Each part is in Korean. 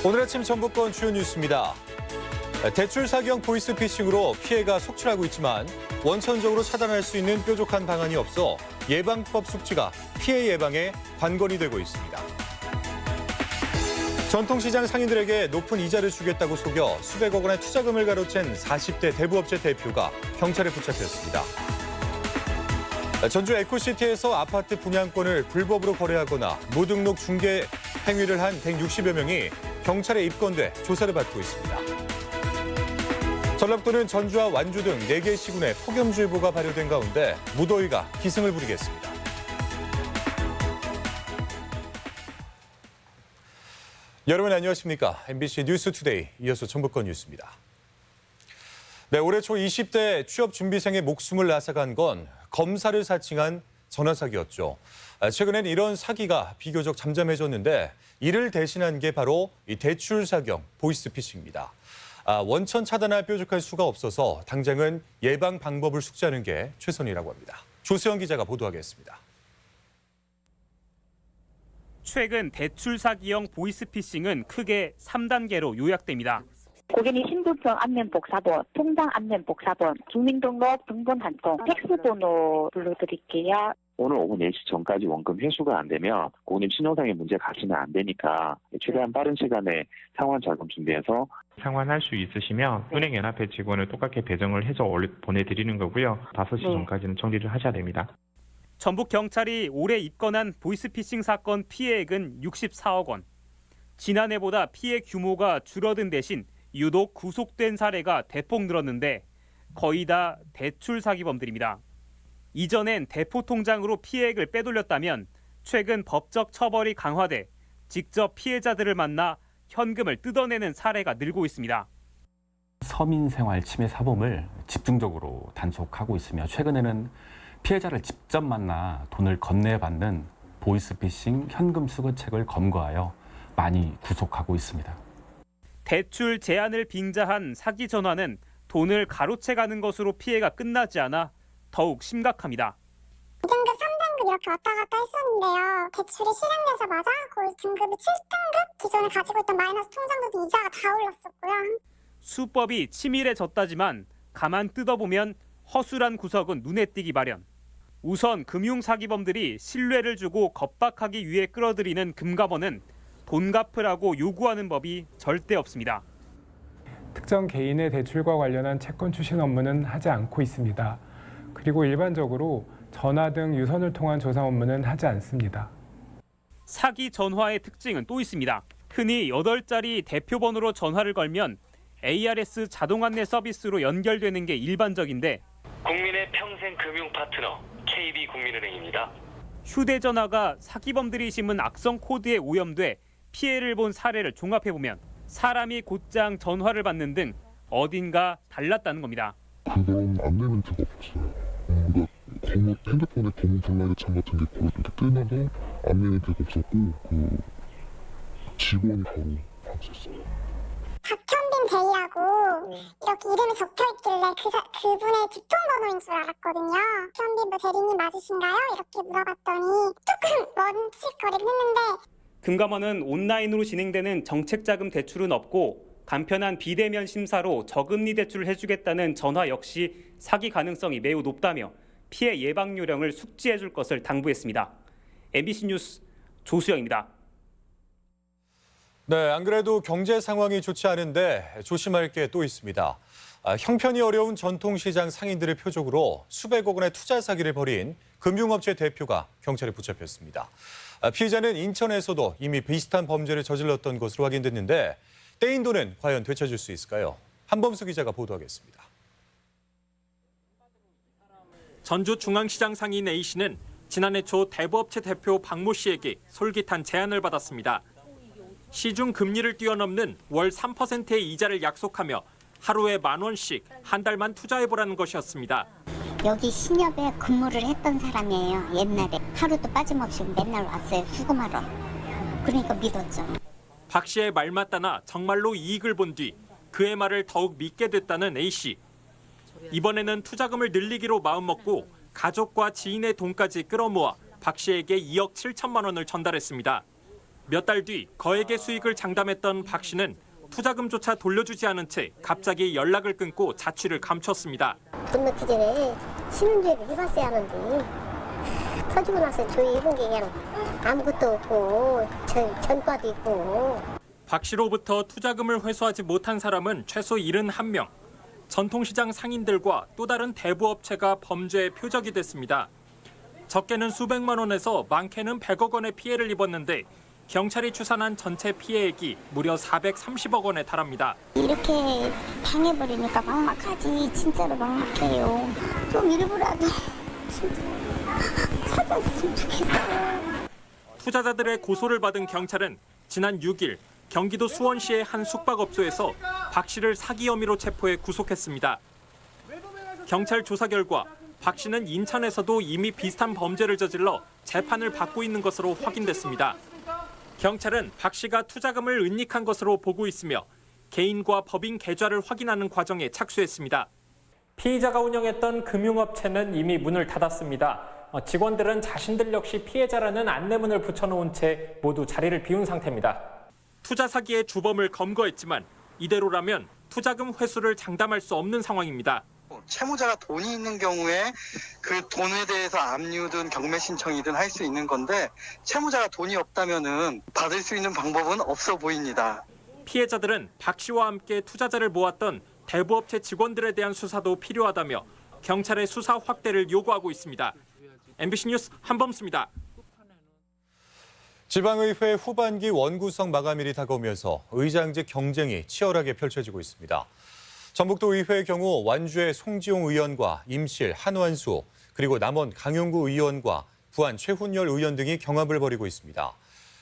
오늘 아침 전북권 주요 뉴스입니다. 대출 사기형 보이스피싱으로 피해가 속출하고 있지만 원천적으로 차단할 수 있는 뾰족한 방안이 없어 예방법 숙지가 피해 예방에 관건이 되고 있습니다. 전통시장 상인들에게 높은 이자를 주겠다고 속여 수백억 원의 투자금을 가로챈 40대 대부업체 대표가 경찰에 붙잡혔습니다. 전주 에코시티에서 아파트 분양권을 불법으로 거래하거나 무등록 중개 행위를 한 160여 명이 경찰에 입건돼 조사를 받고 있습니다. 전라북도는 전주와 완주 등 4개 시군에 폭염주의보가 발효된 가운데 무더위가 기승을 부리겠습니다. 여러분 안녕하십니까? MBC 뉴스투데이 이어서 전북권 뉴스입니다. 네, 올해 초 20대 취업준비생의 목숨을 앗아간 건 검사를 사칭한 전화사기였죠. 최근엔 이런 사기가 비교적 잠잠해졌는데 이를 대신한 게 바로 이 대출 사기형 보이스피싱입니다. 원천 차단할 뾰족할 수가 없어서 당장은 예방 방법을 숙지하는 게 최선이라고 합니다. 조수영 기자가 보도하겠습니다. 최근 대출 사기형 보이스피싱은 크게 3단계로 요약됩니다. 고객님 신분증 안면 복사본, 통장 안면 복사본, 주민등록 등본 한 통, 팩스번호 불러드릴게요. 오늘 오후 4시 전까지 원금 회수가 안 되면 고객님 신용상의 문제가 가시면 안 되니까 최대한 빠른 시간에 상환 자금 준비해서 상환할 수 있으시면 은행연합회 직원을 똑같이 배정을 해서 보내드리는 거고요. 5시 전까지는 정리를 하셔야 됩니다. 전북경찰이 올해 입건한 보이스피싱 사건 피해액은 64억 원. 지난해보다 피해 규모가 줄어든 대신 유독 구속된 사례가 대폭 늘었는데 거의 다 대출 사기범들입니다. 이전엔 대포 통장으로 피해액을 빼돌렸다면 최근 법적 처벌이 강화돼 직접 피해자들을 만나 현금을 뜯어내는 사례가 늘고 있습니다. 서민생활 침해 사범을 집중적으로 단속하고 있으며 최근에는 피해자를 직접 만나 돈을 건네받는 보이스피싱 현금 수거책을 검거하여 많이 구속하고 있습니다. 대출 제한을 빙자한 사기 전화는 돈을 가로채가는 것으로 피해가 끝나지 않아 더욱 심각합니다. 2등급, 3등급 이렇게 왔다 갔다 했었는데요. 대출이 실행되자마자 거의 등급이 7등급? 기존에 가지고 있던 마이너스 통장도 이자가 다 올랐었고요. 수법이 치밀해졌다지만 가만 뜯어보면 허술한 구석은 눈에 띄기 마련. 우선 금융사기범들이 신뢰를 주고 겁박하기 위해 끌어들이는 금감원은 돈 갚으라고 요구하는 법이 절대 없습니다. 특정 개인의 대출과 관련한 채권 추신 업무는 하지 않고 있습니다. 그리고 일반적으로 전화 등 유선을 통한 조사 업무는 하지 않습니다. 사기 전화의 특징은 또 있습니다. 흔히 8자리 대표번호로 전화를 걸면 ARS 자동 안내 서비스로 연결되는 게 일반적인데 국민의 평생 금융 파트너 KB국민은행입니다. 휴대전화가 사기범들이 심은 악성 코드에 오염돼 피해를 본 사례를 종합해보면 사람이 곧장 전화를 받는 등 어딘가 달랐다는 겁니다. 그런 안내 멘트가 없어요. 그러니까 핸드폰에 검은 블라이드 창 같은 게 이렇게 뜨면서 안내 멘트가 없었고 그 직원이 바로 봤었어요. 박현빈 대리하고 이렇게 이름이 적혀있길래 그분의 집통번호인 줄 알았거든요. 현빈 대리님 맞으신가요? 이렇게 물어봤더니 조금 멈칫거리긴 했는데 금감원은 온라인으로 진행되는 정책자금 대출은 없고 간편한 비대면 심사로 저금리 대출을 해주겠다는 전화 역시 사기 가능성이 매우 높다며 피해 예방 요령을 숙지해 줄 것을 당부했습니다. MBC 뉴스 조수영입니다. 네, 안 그래도 경제 상황이 좋지 않은데 조심할 게 또 있습니다. 형편이 어려운 전통시장 상인들의 표적으로 수백억 원의 투자 사기를 벌인 금융업체 대표가 경찰에 붙잡혔습니다. 피해자는 인천에서도 이미 비슷한 범죄를 저질렀던 것으로 확인됐는데 떼인 돈은 과연 되찾을 수 있을까요? 한범수 기자가 보도하겠습니다. 전주중앙시장 상인 A씨는 지난해 초 대부업체 대표 박모 씨에게 솔깃한 제안을 받았습니다. 시중 금리를 뛰어넘는 월 3%의 이자를 약속하며 하루에 10,000원씩 한 달만 투자해보라는 것이었습니다. 여기 신협에 근무를 했던 사람이에요. 옛날에 하루도 빠짐없이 맨날 왔어요. 수금하러. 그러니까 믿었죠. 박 씨의 말 맞다나 정말로 이익을 본 뒤 그의 말을 더욱 믿게 됐다는 A씨. 이번에는 투자금을 늘리기로 마음먹고 가족과 지인의 돈까지 끌어모아 박 씨에게 2억 7천만 원을 전달했습니다. 몇 달 뒤 거액의 수익을 장담했던 박 씨는 투자금조차 돌려주지 않은 채 갑자기 연락을 끊고 자취를 감췄습니다. 돈 넣기 전에 신혼여행을 해봤어야 하는데 터지고 나서 저희 해본 게 그냥 아무것도 없고 전과도 있고. 박 씨로부터 투자금을 회수하지 못한 사람은 최소 71명. 전통시장 상인들과 또 다른 대부업체가 범죄의 표적이 됐습니다. 적게는 수백만 원에서 많게는 100억 원의 피해를 입었는데 경찰이 추산한 전체 피해액이 무려 430억 원에 달합니다. 이렇게 당해버리니까 막막하지. 진짜로 막막해요. 좀 일부라도 찾았으면 좋겠어요. 투자자들의 고소를 받은 경찰은 지난 6일 경기도 수원시의 한 숙박업소에서 박 씨를 사기 혐의로 체포해 구속했습니다. 경찰 조사 결과 박 씨는 인천에서도 이미 비슷한 범죄를 저질러 재판을 받고 있는 것으로 확인됐습니다. 경찰은 박 씨가 투자금을 은닉한 것으로 보고 있으며 개인과 법인 계좌를 확인하는 과정에 착수했습니다. 피의자가 운영했던 금융업체는 이미 문을 닫았습니다. 직원들은 자신들 역시 피해자라는 안내문을 붙여놓은 채 모두 자리를 비운 상태입니다. 투자 사기의 주범을 검거했지만 이대로라면 투자금 회수를 장담할 수 없는 상황입니다. 채무자가 돈이 있는 경우에 그 돈에 대해서 압류든 경매 신청이든 할 수 있는 건데 채무자가 돈이 없다면은 받을 수 있는 방법은 없어 보입니다. 피해자들은 박 씨와 함께 투자자를 모았던 대부업체 직원들에 대한 수사도 필요하다며 경찰의 수사 확대를 요구하고 있습니다. MBC 뉴스 한범수입니다. 지방의회 후반기 원구성 마감일이 다가오면서 의장직 경쟁이 치열하게 펼쳐지고 있습니다. 전북도 의회의 경우 완주의 송지용 의원과 임실 한완수, 그리고 남원 강용구 의원과 부안 최훈열 의원 등이 경합을 벌이고 있습니다.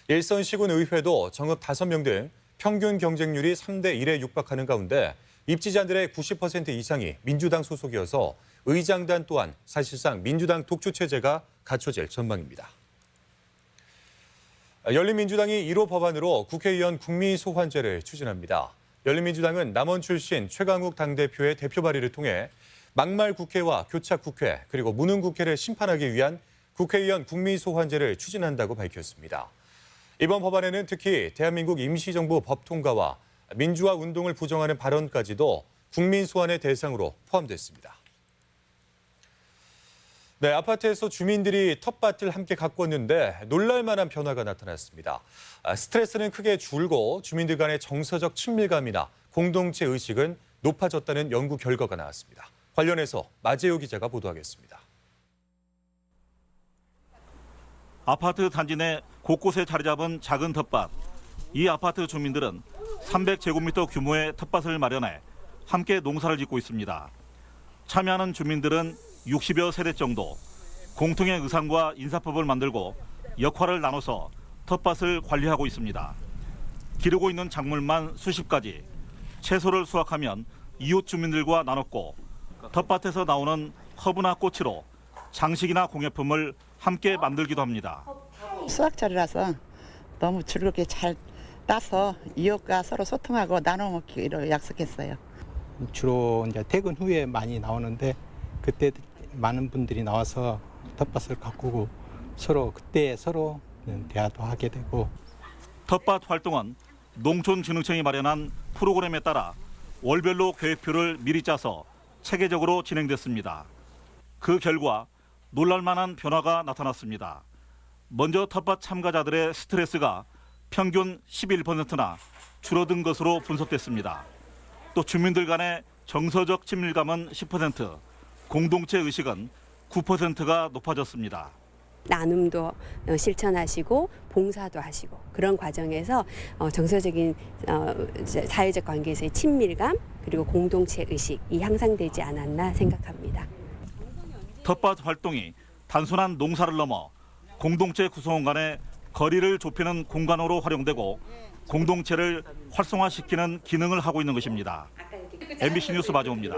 일선 시군 의회도 정읍 5명 등 평균 경쟁률이 3대 1에 육박하는 가운데 입지자들의 90% 이상이 민주당 소속이어서 의장단 또한 사실상 민주당 독주 체제가 갖춰질 전망입니다. 열린민주당이 1호 법안으로 국회의원 국민소환제를 추진합니다. 열린민주당은 남원 출신 최강욱 당대표의 대표 발의를 통해 막말 국회와 교착 국회 그리고 무능 국회를 심판하기 위한 국회의원 국민소환제를 추진한다고 밝혔습니다. 이번 법안에는 특히 대한민국 임시정부 법 통과와 민주화 운동을 부정하는 발언까지도 국민소환의 대상으로 포함됐습니다. 네, 아파트에서 주민들이 텃밭을 함께 가꿨는데 놀랄만한 변화가 나타났습니다. 스트레스는 크게 줄고 주민들 간의 정서적 친밀감이나 공동체 의식은 높아졌다는 연구 결과가 나왔습니다. 관련해서 마재호 기자가 보도하겠습니다. 아파트 단지 내 곳곳에 자리 잡은 작은 텃밭. 이 아파트 주민들은 300제곱미터 규모의 텃밭을 마련해 함께 농사를 짓고 있습니다. 참여하는 주민들은 60여 세대 정도, 공통의 의상과 인사법을 만들고 역할을 나눠서 텃밭을 관리하고 있습니다. 기르고 있는 작물만 수십 가지, 채소를 수확하면 이웃 주민들과 나눴고 텃밭에서 나오는 허브나 꽃으로 장식이나 공예품을 함께 만들기도 합니다. 수확철이라서 너무 즐겁게 잘 따서 이웃과 서로 소통하고 나눠 먹기로 약속했어요. 주로 이제 퇴근 후에 많이 나오는데 그때 많은 분들이 나와서 텃밭을 가꾸고 그때 서로 대화도 하게 되고. 텃밭 활동은 농촌진흥청이 마련한 프로그램에 따라 월별로 계획표를 미리 짜서 체계적으로 진행됐습니다. 그 결과 놀랄만한 변화가 나타났습니다. 먼저 텃밭 참가자들의 스트레스가 평균 11%나 줄어든 것으로 분석됐습니다. 또 주민들 간의 정서적 친밀감은 10%, 공동체 의식은 9%가 높아졌습니다. 나눔도 실천하시고 봉사도 하시고 그런 과정에서 정서적인 사회적 관계에서의 친밀감 그리고 공동체 의식이 향상되지 않았나 생각합니다. 텃밭 활동이 단순한 농사를 넘어 공동체 구성원 간의 거리를 좁히는 공간으로 활용되고 공동체를 활성화시키는 기능을 하고 있는 것입니다. MBC 뉴스 마재호입니다.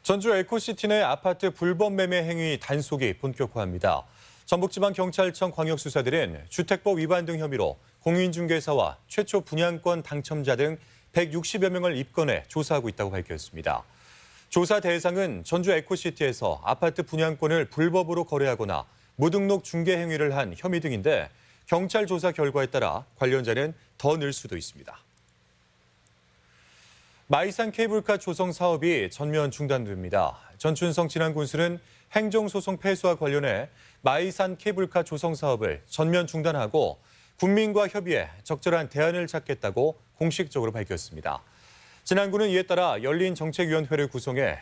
전주 에코시티 내 아파트 불법 매매 행위 단속이 본격화합니다. 전북지방경찰청 광역수사들은 주택법 위반 등 혐의로 공인중개사와 최초 분양권 당첨자 등 160여 명을 입건해 조사하고 있다고 밝혔습니다. 조사 대상은 전주 에코시티에서 아파트 분양권을 불법으로 거래하거나 무등록 중개 행위를 한 혐의 등인데 경찰 조사 결과에 따라 관련자는 더 늘 수도 있습니다. 마이산 케이블카 조성 사업이 전면 중단됩니다. 전춘성 진안군수는 행정소송 패소와 관련해 마이산 케이블카 조성 사업을 전면 중단하고 국민과 협의해 적절한 대안을 찾겠다고 공식적으로 밝혔습니다. 진안군은 이에 따라 열린 정책위원회를 구성해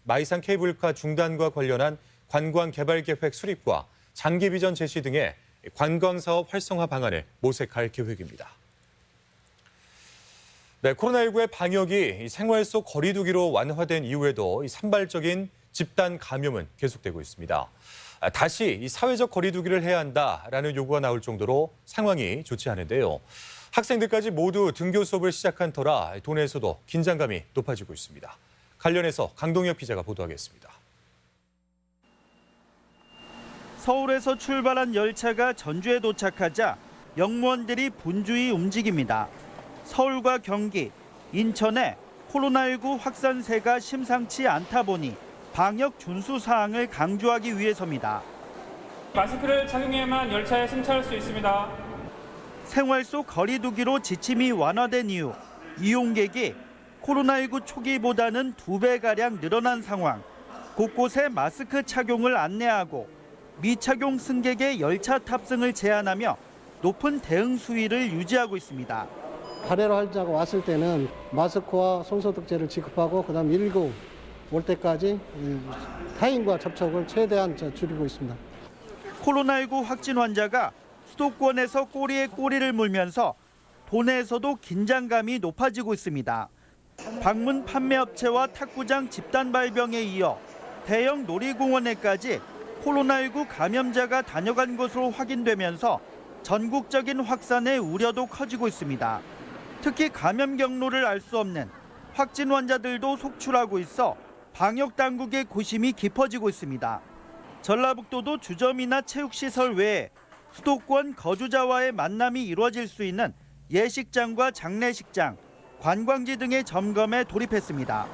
마이산 케이블카 중단과 관련한 관광개발계획 수립과 장기 비전 제시 등의 관광사업 활성화 방안을 모색할 계획입니다. 네, 코로나19의 방역이 생활 속 거리 두기로 완화된 이후에도 산발적인 집단 감염은 계속되고 있습니다. 다시 사회적 거리 두기를 해야 한다라는 요구가 나올 정도로 상황이 좋지 않은데요. 학생들까지 모두 등교 수업을 시작한 터라 도내에서도 긴장감이 높아지고 있습니다. 관련해서 강동혁 기자가 보도하겠습니다. 서울에서 출발한 열차가 전주에 도착하자 영무원들이 분주히 움직입니다. 서울과 경기, 인천에 코로나19 확산세가 심상치 않다 보니 방역 준수 사항을 강조하기 위해서입니다. 마스크를 착용해야만 열차에 승차할 수 있습니다. 생활 속 거리 두기로 지침이 완화된 이후 이용객이 코로나19 초기보다는 2배가량 늘어난 상황. 곳곳에 마스크 착용을 안내하고 미착용 승객의 열차 탑승을 제한하며 높은 대응 수위를 유지하고 있습니다. 발해로 환자가 왔을 때는 마스크와 손소독제를 지급하고 그다음 119 올 때까지 타인과 접촉을 최대한 줄이고 있습니다. 코로나19 확진 환자가 수도권에서 꼬리에 꼬리를 물면서 도내에서도 긴장감이 높아지고 있습니다. 방문 판매업체와 탁구장 집단 발병에 이어 대형 놀이공원에까지 코로나19 감염자가 다녀간 것으로 확인되면서 전국적인 확산의 우려도 커지고 있습니다. 특히 감염 경로를 알 수 없는 확진 환자들도 속출하고 있어 방역 당국의 고심이 깊어지고 있습니다. 전라북도도 주점이나 체육시설 외에 수도권 거주자와의 만남이 이루어질 수 있는 예식장과 장례식장, 관광지 등의 점검에 돌입했습니다.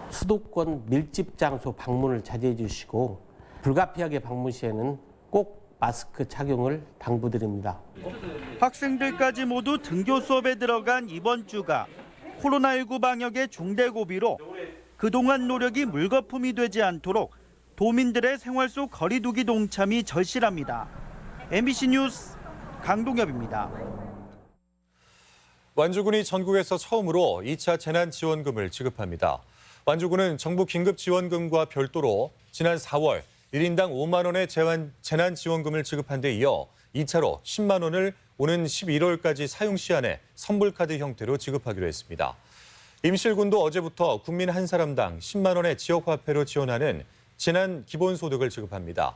수도권 밀집 장소 방문을 자제해 주시고 불가피하게 방문 시에는 꼭 마스크 착용을 당부드립니다. 학생들까지 모두 등교 수업에 들어간 이번 주가 코로나19 방역의 중대 고비로 그동안 노력이 물거품이 되지 않도록 도민들의 생활 속 거리 두기 동참이 절실합니다. MBC 뉴스 강동엽입니다. 완주군이 전국에서 처음으로 2차 재난지원금을 지급합니다. 완주군은 정부 긴급지원금과 별도로 지난 4월 1인당 5만 원의 재난지원금을 지급한 데 이어 2차로 10만 원을 오는 11월까지 사용 시한에 선불카드 형태로 지급하기로 했습니다. 임실군도 어제부터 국민 한 사람당 10만 원의 지역화폐로 지원하는 재난기본소득을 지급합니다.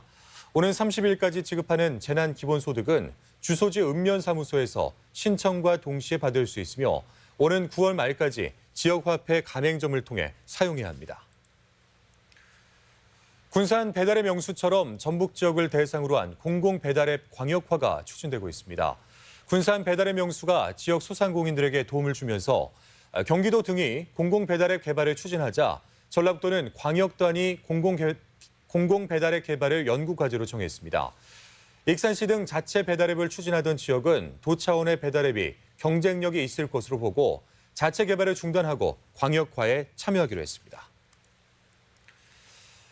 오는 30일까지 지급하는 재난기본소득은 주소지 읍면사무소에서 신청과 동시에 받을 수 있으며 오는 9월 말까지 지역화폐 가맹점을 통해 사용해야 합니다. 군산 배달의 명수처럼 전북 지역을 대상으로 한 공공배달앱 광역화가 추진되고 있습니다. 군산 배달의 명수가 지역 소상공인들에게 도움을 주면서 경기도 등이 공공배달앱 개발을 추진하자 전라북도는 광역 단위 공공배달앱 개발을 연구과제로 정했습니다. 익산시 등 자체 배달앱을 추진하던 지역은 도 차원의 배달앱이 경쟁력이 있을 것으로 보고 자체 개발을 중단하고 광역화에 참여하기로 했습니다.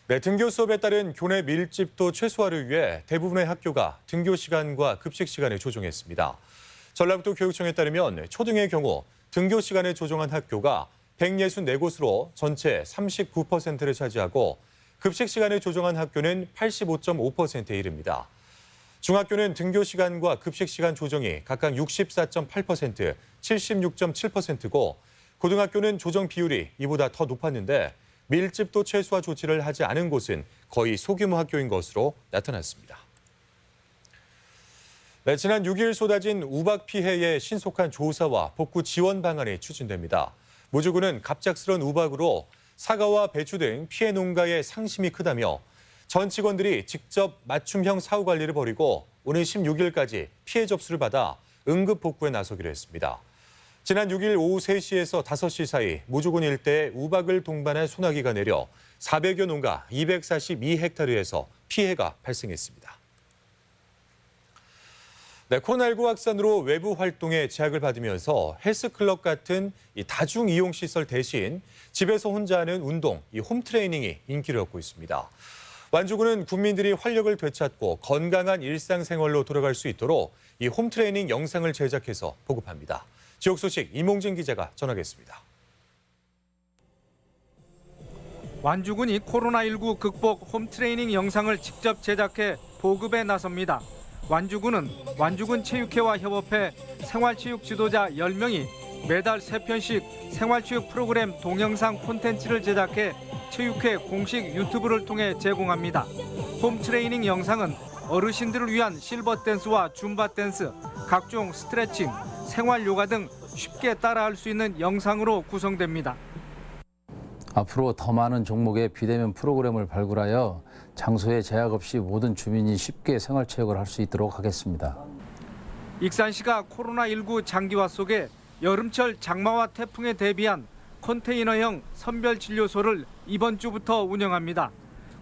네, 등교 수업에 따른 교내 밀집도 최소화를 위해 대부분의 학교가 등교 시간과 급식 시간을 조정했습니다. 전라북도 교육청에 따르면 초등의 경우 등교 시간을 조정한 학교가 164곳으로 전체 39%를 차지하고 급식 시간을 조정한 학교는 85.5%에 이릅니다. 중학교는 등교 시간과 급식 시간 조정이 각각 64.8%, 76.7%고 고등학교는 조정 비율이 이보다 더 높았는데 밀집도 최소화 조치를 하지 않은 곳은 거의 소규모 학교인 것으로 나타났습니다. 네, 지난 6일 쏟아진 우박 피해의 신속한 조사와 복구 지원 방안이 추진됩니다. 무주군은 갑작스런 우박으로 사과와 배추 등 피해 농가의 상심이 크다며 전 직원들이 직접 맞춤형 사후 관리를 벌이고 오는 16일까지 피해 접수를 받아 응급 복구에 나서기로 했습니다. 지난 6일 오후 3시에서 5시 사이 무주군 일대에 우박을 동반한 소나기가 내려 400여 농가 242헥타르에서 피해가 발생했습니다. 네, 코로나19 확산으로 외부 활동에 제약을 받으면서 헬스클럽 같은 이 다중 이용 시설 대신 집에서 혼자 하는 운동, 이 홈트레이닝이 인기를 얻고 있습니다. 완주군은 국민들이 활력을 되찾고 건강한 일상생활로 돌아갈 수 있도록 이 홈트레이닝 영상을 제작해서 보급합니다. 지역 소식 이몽진 기자가 전하겠습니다. 완주군이 코로나19 극복 홈트레이닝 영상을 직접 제작해 보급에 나섭니다. 완주군은 완주군 체육회와 협업해 생활체육 지도자 10명이 매달 3편씩 생활체육 프로그램 동영상 콘텐츠를 제작해 체육회 공식 유튜브를 통해 제공합니다. 홈트레이닝 영상은 어르신들을 위한 실버 댄스와 줌바 댄스, 각종 스트레칭, 생활 요가 등 쉽게 따라할 수 있는 영상으로 구성됩니다. 앞으로 더 많은 종목의 비대면 프로그램을 발굴하여 장소에 제약 없이 모든 주민이 쉽게 생활체육을 할 수 있도록 하겠습니다. 익산시가 코로나19 장기화 속에 여름철 장마와 태풍에 대비한 컨테이너형 선별진료소를 이번 주부터 운영합니다.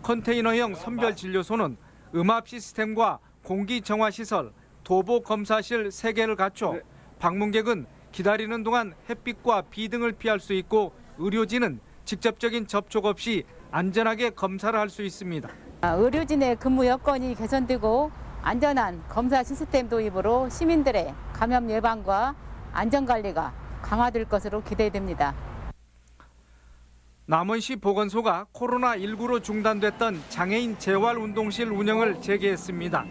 컨테이너형 선별진료소는 음압 시스템과 공기정화시설, 도보검사실 3개를 갖춰 방문객은 기다리는 동안 햇빛과 비 등을 피할 수 있고 의료진은 직접적인 접촉 없이 안전하게 검사를 할 수 있습니다. 의료진의 근무 여건이 개선되고 안전한 검사 시스템 도입으로 시민들의 감염 예방과 안전관리가 강화될 것으로 기대됩니다. 남원시 보건소가 코로나19로 중단됐던 장애인 재활운동실 운영을 재개했습니다.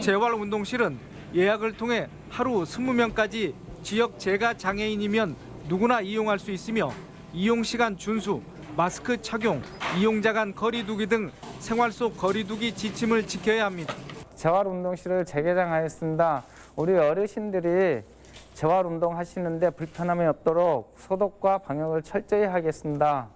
재활운동실은 예약을 통해 하루 20명까지 지역 재가 장애인이면 누구나 이용할 수 있으며 이용시간 준수, 마스크 착용, 이용자 간 거리 두기 등 생활 속 거리 두기 지침을 지켜야 합니다. 재활운동실을 재개장하였습니다. 우리 어르신들이 재활운동 하시는데 불편함이 없도록 소독과 방역을 철저히 하겠습니다.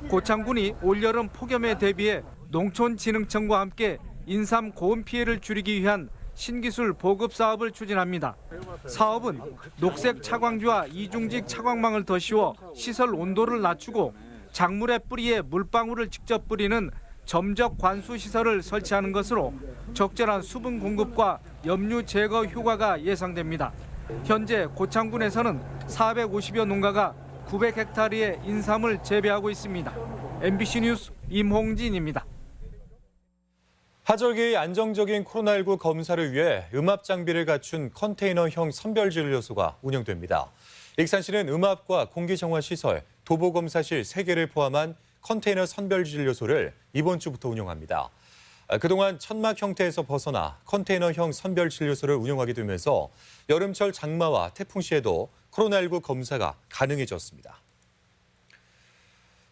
고창군이 올여름 폭염에 대비해 농촌진흥청과 함께 인삼 고온 피해를 줄이기 위한 신기술 보급 사업을 추진합니다. 사업은 녹색 차광주와 이중직 차광망을 더 씌워 시설 온도를 낮추고 작물의 뿌리에 물방울을 직접 뿌리는 점적 관수 시설을 설치하는 것으로 적절한 수분 공급과 염류 제거 효과가 예상됩니다. 현재 고창군에서는 450여 농가가 900헥타르의 인삼을 재배하고 있습니다. MBC 뉴스 임홍진입니다. 하절기의 안정적인 코로나19 검사를 위해 음압 장비를 갖춘 컨테이너형 선별진료소가 운영됩니다. 익산시는 음압과 공기정화시설, 도보검사실 3개를 포함한 컨테이너 선별진료소를 이번 주부터 운영합니다. 그동안 천막 형태에서 벗어나 컨테이너형 선별진료소를 운영하게 되면서 여름철 장마와 태풍 시에도 코로나19 검사가 가능해졌습니다.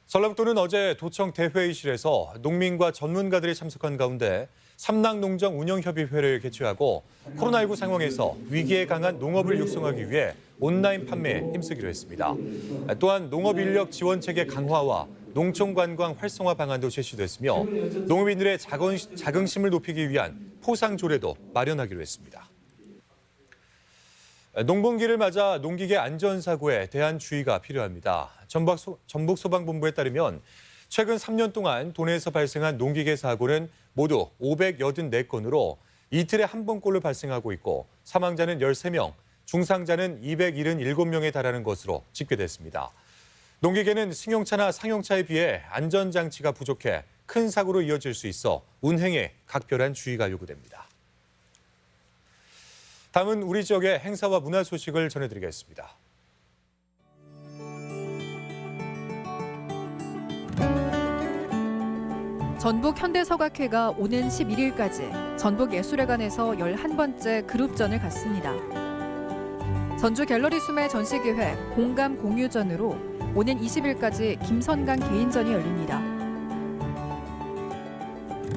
전라북도는 어제 도청 대회의실에서 농민과 전문가들이 참석한 가운데 삼락농정운영협의회를 개최하고 코로나19 상황에서 위기에 강한 농업을 육성하기 위해 온라인 판매에 힘쓰기로 했습니다. 또한 농업인력 지원체계 강화와 농촌관광 활성화 방안도 제시됐으며 농업인들의 자긍심을 높이기 위한 포상조례도 마련하기로 했습니다. 농번기를 맞아 농기계 안전사고에 대한 주의가 필요합니다. 전북소방본부에 따르면 최근 3년 동안 도내에서 발생한 농기계 사고는 모두 584건으로 이틀에 한 번꼴로 발생하고 있고 사망자는 13명, 중상자는 277명에 달하는 것으로 집계됐습니다. 농기계는 승용차나 상용차에 비해 안전장치가 부족해 큰 사고로 이어질 수 있어 운행에 각별한 주의가 요구됩니다. 다음은 우리 지역의 행사와 문화 소식을 전해드리겠습니다. 전북 현대서각회가 오는 11일까지 전북예술회관에서 11번째 그룹전을 갖습니다. 전주 갤러리 수매 전시기획 공감 공유전으로 오는 20일까지 김선강 개인전이 열립니다.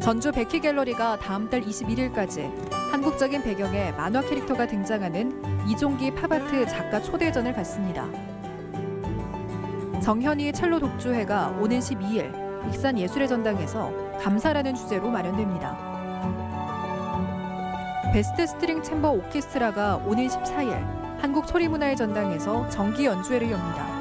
전주 백희 갤러리가 다음 달 21일까지 한국적인 배경의 만화 캐릭터가 등장하는 이종기 팝아트 작가 초대전을 갖습니다. 정현희 첼로 독주회가 오는 12일 익산 예술의 전당에서 감사라는 주제로 마련됩니다. 베스트 스트링 챔버 오케스트라가 오는 14일 한국소리문화의 전당에서 정기 연주회를 엽니다.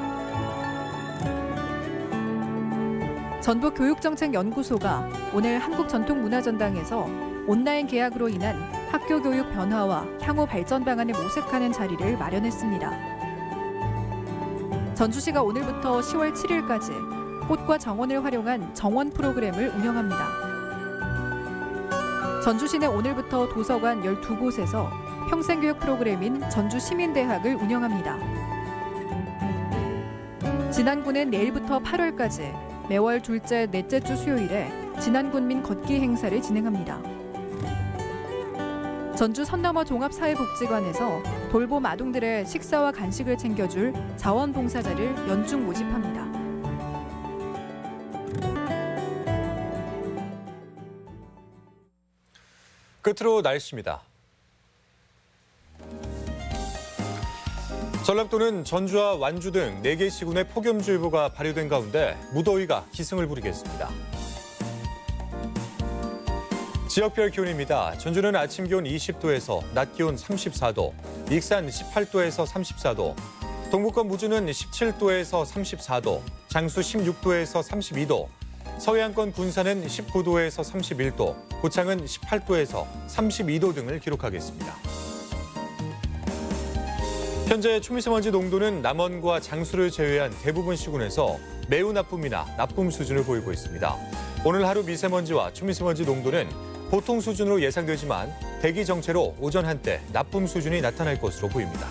전북교육정책연구소가 오늘 한국전통문화전당에서 온라인 계약으로 인한 학교 교육 변화와 향후 발전 방안을 모색하는 자리를 마련했습니다. 전주시가 오늘부터 10월 7일까지 꽃과 정원을 활용한 정원 프로그램을 운영합니다. 전주시는 오늘부터 도서관 12곳에서 평생교육 프로그램인 전주시민대학을 운영합니다. 진안군은 내일부터 8월까지 매월 둘째, 넷째 주 수요일에 진안군민 걷기 행사를 진행합니다. 전주 선너머 종합사회복지관에서 돌봄 아동들의 식사와 간식을 챙겨줄 자원봉사자를 연중 모집합니다. 끝으로 날씨입니다. 전라도는 전주와 완주 등 4개 시군에 폭염주의보가 발효된 가운데 무더위가 기승을 부리겠습니다. 지역별 기온입니다. 전주는 아침 기온 20도에서 낮 기온 34도, 익산 18도에서 34도, 동북권 무주는 17도에서 34도, 장수 16도에서 32도, 서해안권 군산은 19도에서 31도, 고창은 18도에서 32도 등을 기록하겠습니다. 현재 초미세먼지 농도는 남원과 장수를 제외한 대부분 시군에서 매우 나쁨이나 나쁨 수준을 보이고 있습니다. 오늘 하루 미세먼지와 초미세먼지 농도는 보통 수준으로 예상되지만 대기 정체로 오전 한때 나쁨 수준이 나타날 것으로 보입니다.